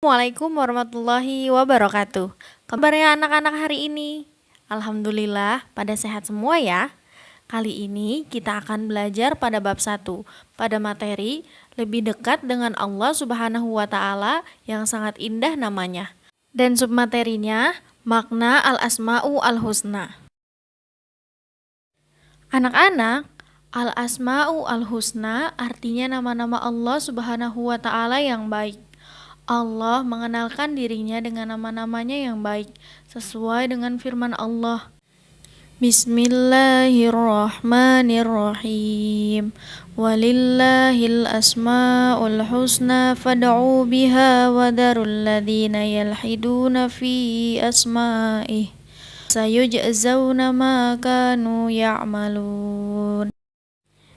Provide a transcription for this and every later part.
Assalamualaikum warahmatullahi wabarakatuh. Kabarnya anak-anak hari ini? Alhamdulillah, pada sehat semua ya. Kali ini kita akan belajar pada bab 1, pada materi lebih dekat dengan Allah Subhanahu wa taala yang sangat indah namanya. Dan submaterinya makna al-asma'u al-husna. Anak-anak, al-asma'u al-husna artinya nama-nama Allah Subhanahu wa taala yang baik. Allah mengenalkan dirinya dengan nama-namanya yang baik, sesuai dengan firman Allah. Bismillahirrahmanirrahim. Walillahil asma'ul husna fad'u biha wadarul ladhina yalhiduna fi asma'ih. Sayujzawna ma kanu ya'malun.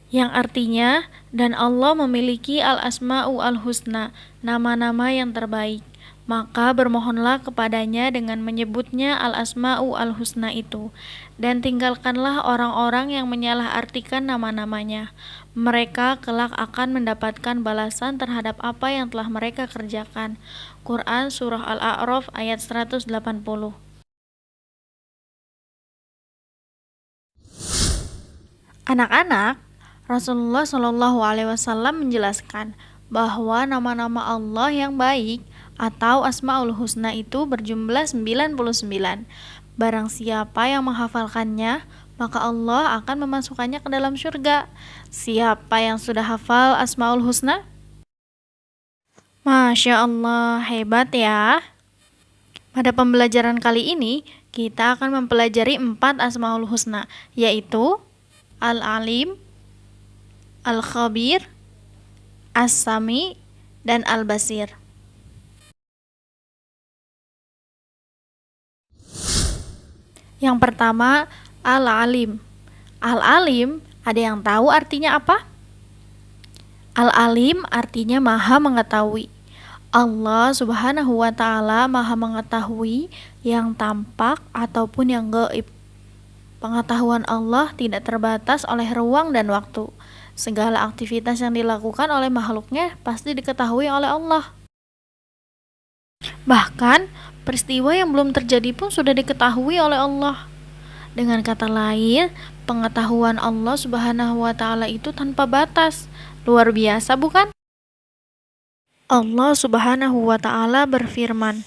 Yang artinya, dan Allah memiliki al-asma'u al-husna, nama-nama yang terbaik. Maka bermohonlah kepadanya dengan menyebutnya al-asma'u al-husna itu. Dan tinggalkanlah orang-orang yang menyalahartikan nama-namanya. Mereka kelak akan mendapatkan balasan terhadap apa yang telah mereka kerjakan. Quran Surah Al-A'raf ayat 180. Anak-anak, Rasulullah Shallallahu Alaihi Wasallam menjelaskan bahwa nama-nama Allah yang baik atau Asmaul Husna itu berjumlah 99. Barang siapa yang menghafalkannya, maka Allah akan memasukkannya ke dalam surga. Siapa yang sudah hafal Asmaul Husna? Masya Allah, hebat ya. Pada pembelajaran kali ini, kita akan mempelajari 4 Asmaul Husna, yaitu Al-Alim, Al-Khabir, As-Sami, dan Al-Basir. Yang pertama, Al-Alim. Al-Alim, ada yang tahu artinya apa? Al-Alim artinya maha mengetahui. Allah Subhanahu wa taala maha mengetahui yang tampak ataupun yang gaib. Pengetahuan Allah tidak terbatas oleh ruang dan waktu. Segala aktivitas yang dilakukan oleh makhluknya pasti diketahui oleh Allah. Bahkan, peristiwa yang belum terjadi pun sudah diketahui oleh Allah. Dengan kata lain, pengetahuan Allah Subhanahu wa taala itu tanpa batas. Luar biasa, bukan? Allah Subhanahu wa taala berfirman,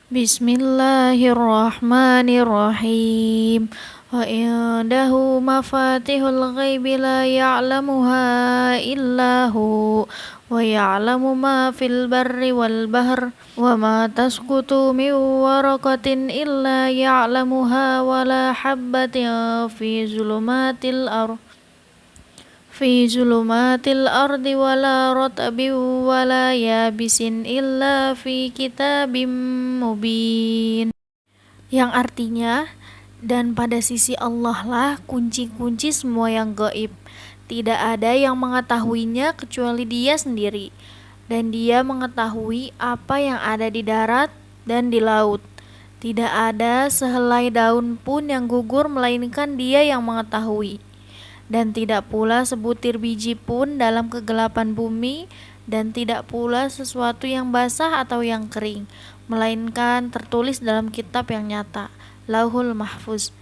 Bismillahirrahmanirrahim. Wa indahu mafatihul ghaibi la ya'lamuha illahu wa ya'lamu ma fil barri wal bahr wa ma tasqutu min waraqatin illa ya'lamuha wa la habbatin fi zulumatil ardi wala ratbin wala yabisin illa fi kitabim mubin. Yang artinya, dan pada sisi Allah lah kunci-kunci semua yang gaib. Tidak ada yang mengetahuinya kecuali Dia sendiri. Dan Dia mengetahui apa yang ada di darat dan di laut. Tidak ada sehelai daun pun yang gugur melainkan Dia yang mengetahui. Dan tidak pula sebutir biji pun dalam kegelapan bumi, dan tidak pula sesuatu yang basah atau yang kering, melainkan tertulis dalam kitab yang nyata, Lauhul Mahfuz.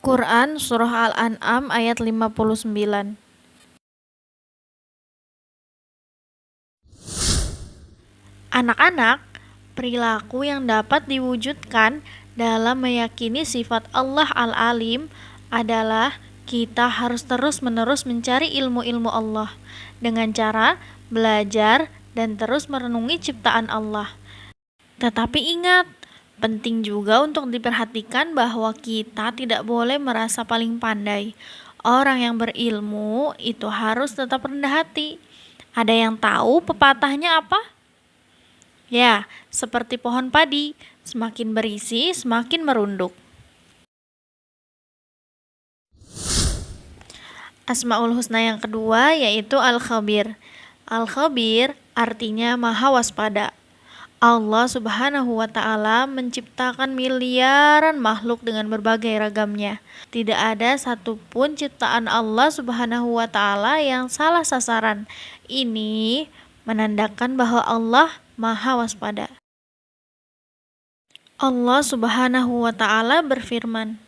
Quran Surah Al-An'am ayat 59. Anak-anak, perilaku yang dapat diwujudkan dalam meyakini sifat Allah Al-Alim adalah kita harus terus-menerus mencari ilmu-ilmu Allah dengan cara belajar dan terus merenungi ciptaan Allah. Tetapi ingat, penting juga untuk diperhatikan bahwa kita tidak boleh merasa paling pandai. Orang yang berilmu itu harus tetap rendah hati. Ada yang tahu pepatahnya apa? Ya, seperti pohon padi, semakin berisi, semakin merunduk. Asmaul Husna yang kedua yaitu Al-Khabir. Al-Khabir artinya maha waspada. Allah Subhanahu wa taala menciptakan miliaran makhluk dengan berbagai ragamnya. Tidak ada satupun ciptaan Allah Subhanahu wa taala yang salah sasaran. Ini menandakan bahwa Allah Maha Waspada. Allah Subhanahu wa Ta'ala berfirman,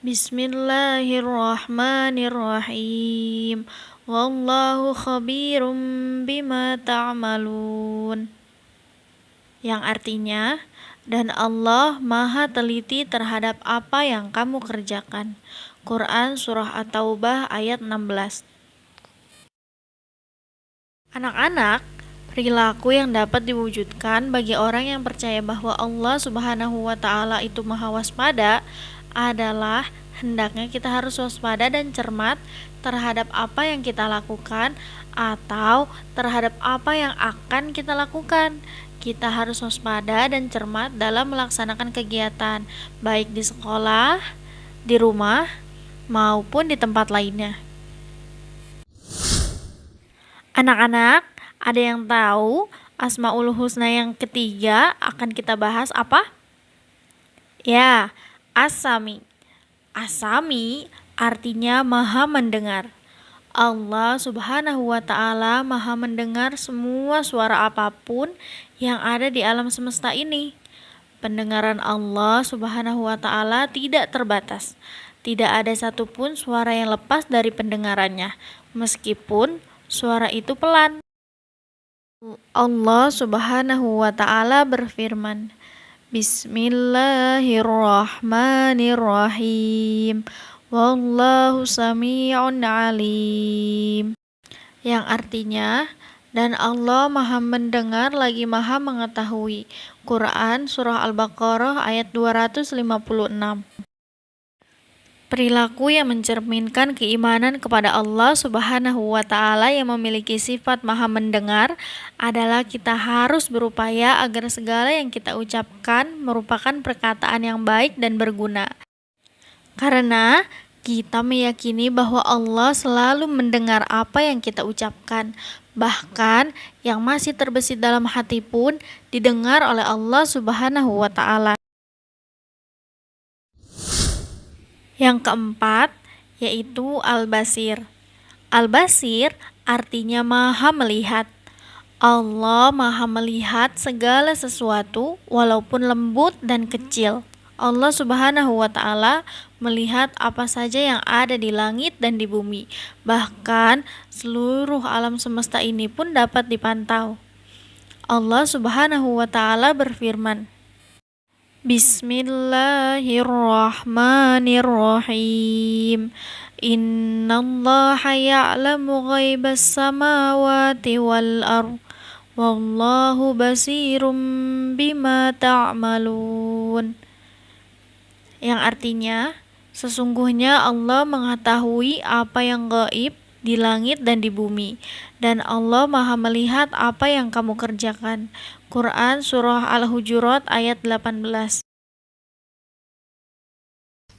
Bismillahirrahmanirrahim. Wallahu khabirum bima ta'malun. Yang artinya, dan Allah Maha teliti terhadap apa yang kamu kerjakan. Quran Surah At-Taubah ayat 16. Anak-anak, perilaku yang dapat diwujudkan bagi orang yang percaya bahwa Allah Subhanahu wa Ta'ala itu Maha Waspada adalah hendaknya kita harus waspada dan cermat terhadap apa yang kita lakukan atau terhadap apa yang akan kita lakukan. Kita harus waspada dan cermat dalam melaksanakan kegiatan, baik di sekolah, di rumah, maupun di tempat lainnya. Anak-anak, ada yang tahu Asmaul Husna yang ketiga akan kita bahas apa? Ya, As-Sami. As-Sami artinya Maha mendengar. Allah Subhanahu wa Ta'ala Maha mendengar semua suara apapun yang ada di alam semesta ini. Pendengaran Allah Subhanahu wa Ta'ala tidak terbatas. Tidak ada satupun suara yang lepas dari pendengarannya, meskipun suara itu pelan. Allah Subhanahu wa Ta'ala berfirman, Bismillahirrahmanirrahim. Wallahu sami'un alim. Yang artinya, dan Allah Maha mendengar lagi Maha mengetahui. Quran Surah Al-Baqarah ayat 256. Perilaku yang mencerminkan keimanan kepada Allah Subhanahu wa Ta'ala yang memiliki sifat Maha mendengar adalah kita harus berupaya agar segala yang kita ucapkan merupakan perkataan yang baik dan berguna. Karena kita meyakini bahwa Allah selalu mendengar apa yang kita ucapkan. Bahkan yang masih terbesit dalam hati pun didengar oleh Allah Subhanahu wa Ta'ala. Yang keempat, yaitu Al-Basir. Al-Basir artinya Maha melihat. Allah Maha melihat segala sesuatu walaupun lembut dan kecil. Allah Subhanahu wa Ta'ala melihat apa saja yang ada di langit dan di bumi. Bahkan seluruh alam semesta ini pun dapat dipantau. Allah Subhanahu wa Ta'ala berfirman, Bismillahirrahmanirrahim. Innallaha ya'lamu ghaibas samawati wal ardh. Wallahu basirum bima ta'malun. Yang artinya, sesungguhnya Allah mengetahui apa yang gaib di langit dan di bumi, dan Allah Maha melihat apa yang kamu kerjakan. Quran Surah Al-Hujurat ayat 18.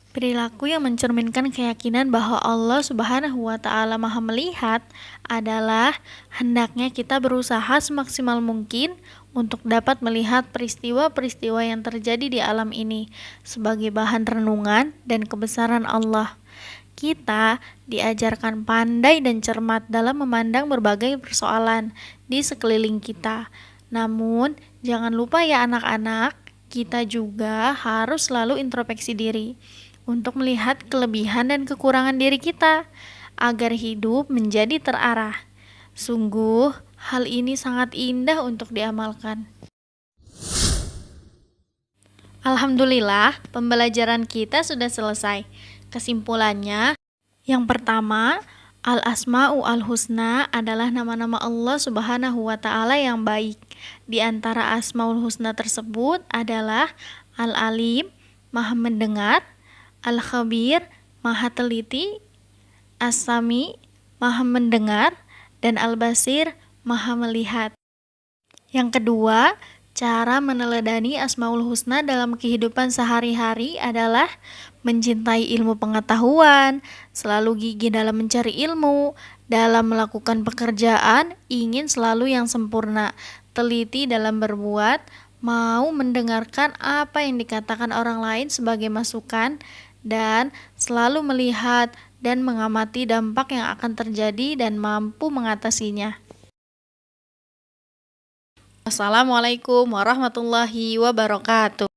Perilaku yang mencerminkan keyakinan bahwa Allah Subhanahu wa Ta'ala Maha melihat adalah hendaknya kita berusaha semaksimal mungkin untuk dapat melihat peristiwa-peristiwa yang terjadi di alam ini sebagai bahan renungan dan kebesaran Allah. Kita diajarkan pandai dan cermat dalam memandang berbagai persoalan di sekeliling kita. Namun, jangan lupa ya anak-anak, kita juga harus selalu introspeksi diri untuk melihat kelebihan dan kekurangan diri kita agar hidup menjadi terarah. Sungguh, hal ini sangat indah untuk diamalkan. Alhamdulillah, pembelajaran kita sudah selesai. Kesimpulannya, yang pertama, Al-Asma'ul Husna adalah nama-nama Allah Subhanahu wa Ta'ala yang baik. Di antara Asmaul Husna tersebut adalah Al-Alim, Maha mendengar, Al-Khabir, Maha teliti, As-Sami, Maha mendengar, dan Al-Basir, Maha melihat. Yang kedua, cara meneladani Asmaul Husna dalam kehidupan sehari-hari adalah mencintai ilmu pengetahuan, selalu gigih dalam mencari ilmu, dalam melakukan pekerjaan, ingin selalu yang sempurna, teliti dalam berbuat, mau mendengarkan apa yang dikatakan orang lain sebagai masukan, dan selalu melihat dan mengamati dampak yang akan terjadi dan mampu mengatasinya. Assalamualaikum warahmatullahi wabarakatuh.